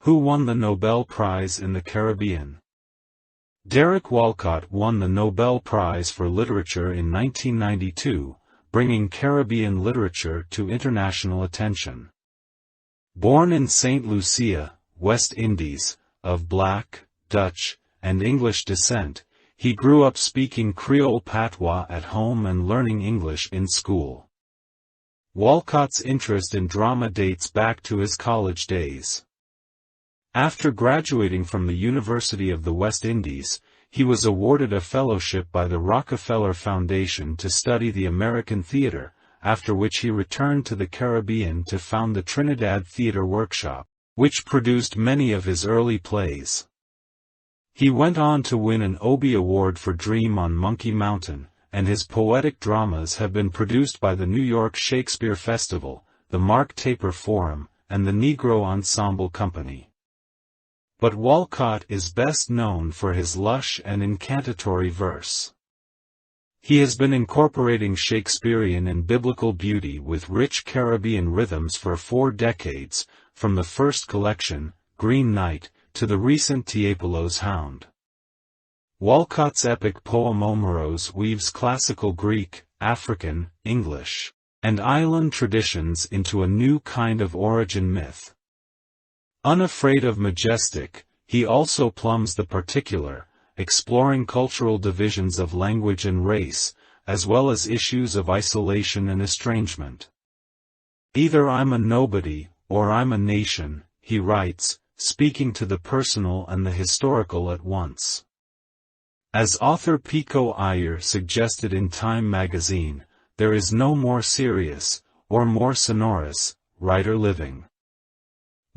Who won the Nobel Prize in the Caribbean? Derek Walcott won the Nobel Prize for Literature in 1992, bringing Caribbean literature to international attention. Born in St. Lucia, West Indies, of Black, Dutch, and English descent, he grew up speaking Creole patois at home and learning English in school. Walcott's interest in drama dates back to his college days. After graduating from the University of the West Indies, he was awarded a fellowship by the Rockefeller Foundation to study the American theater, after which he returned to the Caribbean to found the Trinidad Theater Workshop, which produced many of his early plays. He went on to win an Obie Award for Dream on Monkey Mountain, and his poetic dramas have been produced by the New York Shakespeare Festival, the Mark Taper Forum, and the Negro Ensemble Company. But Walcott is best known for his lush and incantatory verse. He has been incorporating Shakespearean and biblical beauty with rich Caribbean rhythms for 4 decades, from the first collection, Green Knight, to the recent Tiepolos Hound. Walcott's epic poem Omeros weaves classical Greek, African, English, and island traditions into a new kind of origin myth. Unafraid of majestic, he also plumbs the particular, exploring cultural divisions of language and race, as well as issues of isolation and estrangement. Either I'm a nobody, or I'm a nation, he writes, speaking to the personal and the historical at once. As author Pico Iyer suggested in Time magazine, there is no more serious, or more sonorous, writer living.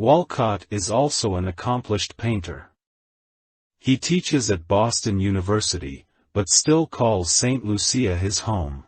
Walcott is also an accomplished painter. He teaches at Boston University, but still calls St. Lucia his home.